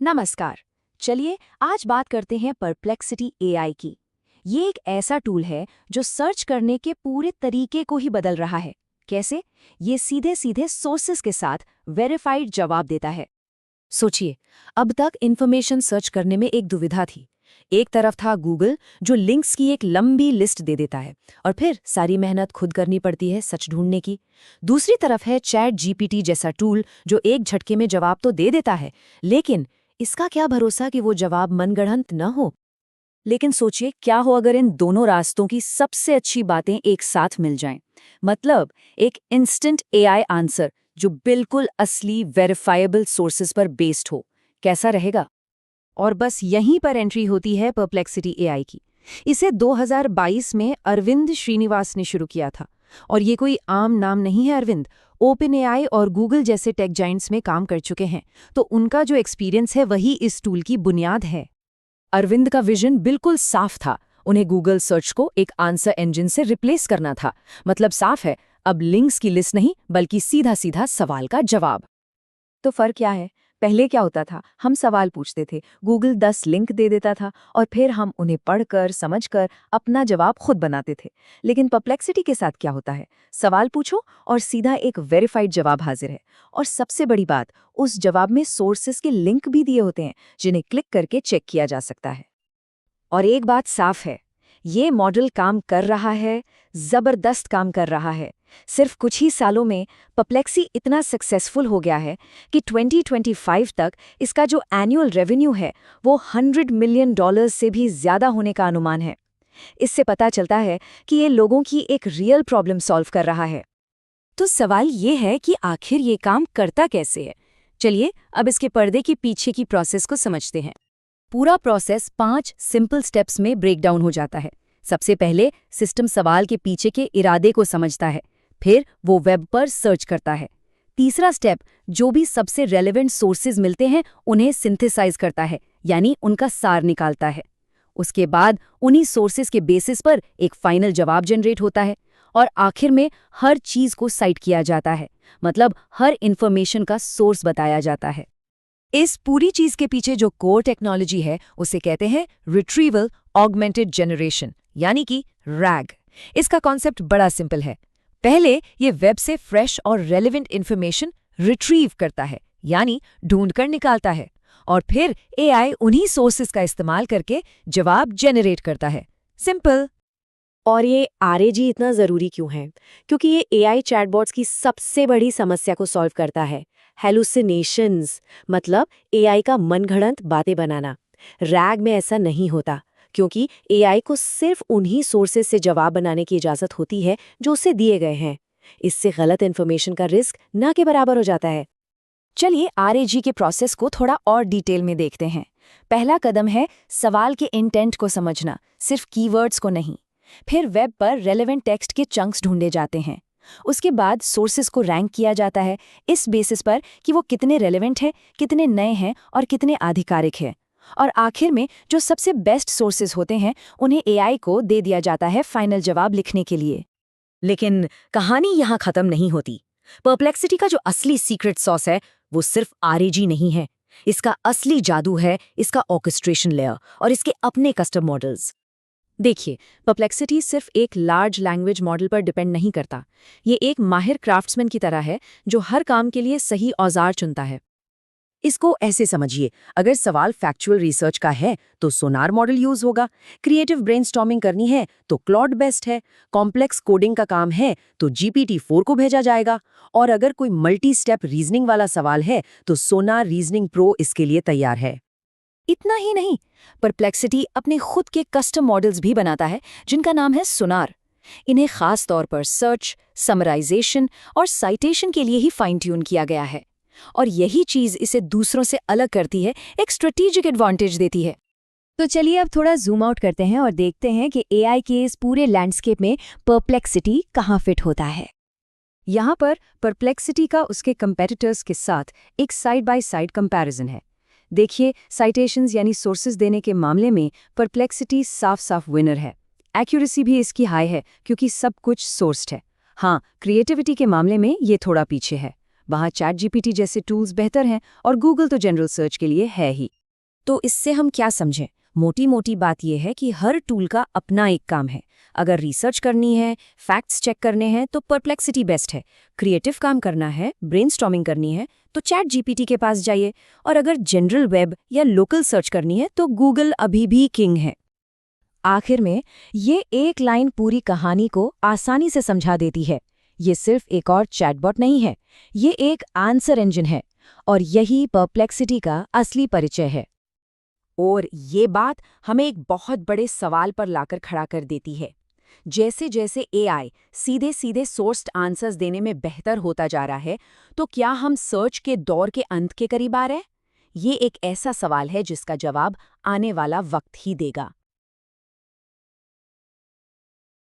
नमस्कार। चलिए आज बात करते हैं परप्लेक्सिटी एआई की। ये एक ऐसा टूल है जो सर्च करने के पूरे तरीके को ही बदल रहा है। कैसे? ये सीधे सीधे सोर्सेस के साथ वेरीफाइड जवाब देता है। सोचिए, अब तक इन्फॉर्मेशन सर्च करने में एक दुविधा थी। एक तरफ था गूगल जो लिंक्स की एक लंबी लिस्ट दे देता है और फिर सारी मेहनत खुद करनी पड़ती है सच ढूंढने की। दूसरी तरफ है चैट जीपीटी जैसा टूल जो एक झटके में जवाब तो दे देता है, लेकिन इसका क्या भरोसा कि वो जवाब मनगढ़ंत न हो। लेकिन सोचिए, क्या हो अगर इन दोनों रास्तों की सबसे अच्छी बातें एक साथ मिल जाएं। मतलब एक इंस्टेंट एआई आंसर जो बिल्कुल असली वेरीफाइबल सोर्सेज पर बेस्ड हो। कैसा रहेगा? और बस यहीं पर एंट्री होती है परप्लेक्सिटी एआई की। इसे 2022 में अरविंद श्रीनिवास ने शुरू किया था। और ये कोई आम नाम नहीं है। अरविंद ओपन एआई और गूगल जैसे टेक जाइंट्स में काम कर चुके हैं, तो उनका जो एक्सपीरियंस है वही इस टूल की बुनियाद है। अरविंद का विजन बिल्कुल साफ था। उन्हें गूगल सर्च को एक आंसर इंजन से रिप्लेस करना था। मतलब साफ है, अब लिंक्स की लिस्ट नहीं बल्कि सीधा सीधा सवाल का जवाब। तो फर्क क्या है? पहले क्या होता था, हम सवाल पूछते थे, गूगल 10 लिंक दे देता था और फिर हम उन्हें पढ़कर समझकर अपना जवाब खुद बनाते थे। लेकिन परप्लेक्सिटी के साथ क्या होता है? सवाल पूछो और सीधा एक वेरीफाइड जवाब हाजिर है। और सबसे बड़ी बात, उस जवाब में सोर्सेस के लिंक भी दिए होते हैं जिन्हें क्लिक करके चेक किया जा सकता है। और एक बात साफ है, ये मॉडल काम कर रहा है, जबरदस्त काम कर रहा है। सिर्फ कुछ ही सालों में परप्लेक्सी इतना सक्सेसफुल हो गया है कि 2025 तक इसका जो एनुअल रेवेन्यू है वो $100 मिलियन से भी ज्यादा होने का अनुमान है। इससे पता चलता है कि ये लोगों की एक रियल प्रॉब्लम सॉल्व कर रहा है। तो सवाल ये है कि आखिर ये काम करता कैसे है। चलिए अब इसके पर्दे के पीछे की प्रोसेस को समझते हैं। पूरा प्रोसेस 5 सिंपल स्टेप्स में ब्रेकडाउन हो जाता है। सबसे पहले सिस्टम सवाल के पीछे के इरादे को समझता है, फिर वो वेब पर सर्च करता है। तीसरा स्टेप, जो भी सबसे रेलेवेंट सोर्सेज मिलते हैं उन्हें सिंथेसाइज करता है, यानी उनका सार निकालता है। उसके बाद उन्हीं सोर्सेज के बेसिस पर एक फाइनल जवाब जनरेट होता है और आखिर में हर चीज को साइट किया जाता है। मतलब हर इंफॉर्मेशन का सोर्स बताया जाता है। इस पूरी चीज के पीछे जो कोर टेक्नोलॉजी है उसे कहते हैं रिट्रीवल ऑगमेंटेड जनरेशन, यानी कि रैग। इसका कॉन्सेप्ट बड़ा सिंपल है। पहले ये वेब से फ्रेश और रेलेवेंट इंफॉर्मेशन रिट्रीव करता है, यानी ढूंढ कर निकालता है, और फिर एआई उन्हीं सोर्सेज का इस्तेमाल करके जवाब जनरेट करता है। सिंपल। और ये आरएजी इतना ज़रूरी क्यों है? क्योंकि ये एआई चैटबॉट्स की सबसे बड़ी समस्या को सॉल्व करता है, हेलुसिनेशंस, मतलब एआई का मनगढ़ंत बातें बनाना। रैग में ऐसा नहीं होता, क्योंकि एआई को सिर्फ उन्हीं सोर्सेज से जवाब बनाने की इजाज़त होती है जो उसे दिए गए हैं। इससे गलत इन्फॉर्मेशन का रिस्क ना के बराबर हो जाता है। चलिए आरएजी के प्रोसेस को थोड़ा और डिटेल में देखते हैं। पहला कदम है सवाल के इंटेंट को समझना, सिर्फ कीवर्ड्स को नहीं। फिर वेब पर रेलेवेंट टेक्स्ट के चंक्स ढूंढे जाते हैं। उसके बाद सोर्सेस को रैंक किया जाता है इस बेसिस पर कि वो कितने रेलेवेंट हैं, कितने नए हैं और कितने आधिकारिक हैं। और आखिर में जो सबसे बेस्ट सोर्सेस होते हैं उन्हें एआई को दे दिया जाता है फाइनल जवाब लिखने के लिए। लेकिन कहानी यहाँ खत्म नहीं होती। परप्लेक्सिटी का जो असली सीक्रेट सॉस है वो सिर्फ आरएजी नहीं है। इसका असली जादू है इसका ऑर्केस्ट्रेशन लेयर और इसके अपने कस्टम मॉडल्स। देखिए, परप्लेक्सिटी सिर्फ एक लार्ज लैंग्वेज मॉडल पर डिपेंड नहीं करता। ये एक माहिर क्राफ्ट्समैन की तरह है जो हर काम के लिए सही औजार चुनता है। इसको ऐसे समझिए, अगर सवाल फैक्चुअल रिसर्च का है तो सोनार मॉडल यूज होगा, क्रिएटिव ब्रेनस्टॉर्मिंग करनी है तो क्लॉड बेस्ट है, कॉम्प्लेक्स कोडिंग का काम है तो GPT-4 को भेजा जाएगा, और अगर कोई मल्टी स्टेप रीजनिंग वाला सवाल है तो सोनार रीजनिंग प्रो इसके लिए तैयार है। इतना ही नहीं, परप्लेक्सिटी अपने खुद के कस्टम मॉडल्स भी बनाता है जिनका नाम है सोनार। इन्हें खास तौर पर सर्च, समराइजेशन और साइटेशन के लिए ही फाइन ट्यून किया गया है। और यही चीज इसे दूसरों से अलग करती है, एक स्ट्रेटेजिक एडवांटेज देती है। तो चलिए अब थोड़ा जूम आउट करते हैं और देखते हैं कि एआई के इस पूरे लैंडस्केप में परप्लेक्सिटी कहाँ फिट होता है। यहाँ पर परप्लेक्सिटी का उसके कंपेटिटर्स के साथ एक साइड बाय साइड कंपैरिजन है। देखिए, साइटेशंस यानी सोर्सेज देने के मामले में परप्लेक्सिटी साफ साफ विनर है। एक्यूरेसी भी इसकी हाई है क्योंकि सब कुछ सोर्स्ड है। हाँ, क्रिएटिविटी के मामले में ये थोड़ा पीछे है। वहाँ चैट जीपीटी जैसे टूल्स बेहतर हैं और गूगल तो जनरल सर्च के लिए है ही। तो इससे हम क्या समझें? मोटी मोटी बात यह है कि हर टूल का अपना एक काम है। अगर रिसर्च करनी है, फैक्ट्स चेक करने हैं तो परप्लेक्सिटी बेस्ट है। क्रिएटिव काम करना है, ब्रेनस्टॉर्मिंग करनी है तो चैट जीपीटी के पास जाइए। और अगर जनरल वेब या लोकल सर्च करनी है तो गूगल अभी भी किंग है। आखिर में ये एक लाइन पूरी कहानी को आसानी से समझा देती है। ये सिर्फ एक और चैटबॉट नहीं है, ये एक आंसर इंजन है और यही परप्लेक्सिटी का असली परिचय है। और ये बात हमें एक बहुत बड़े सवाल पर लाकर खड़ा कर देती है। जैसे जैसे एआई सीधे सीधे सोर्स्ड आंसर्स देने में बेहतर होता जा रहा है, तो क्या हम सर्च के दौर के अंत के करीब आ रहे हैं? ये एक ऐसा सवाल है जिसका जवाब आने वाला वक्त ही देगा।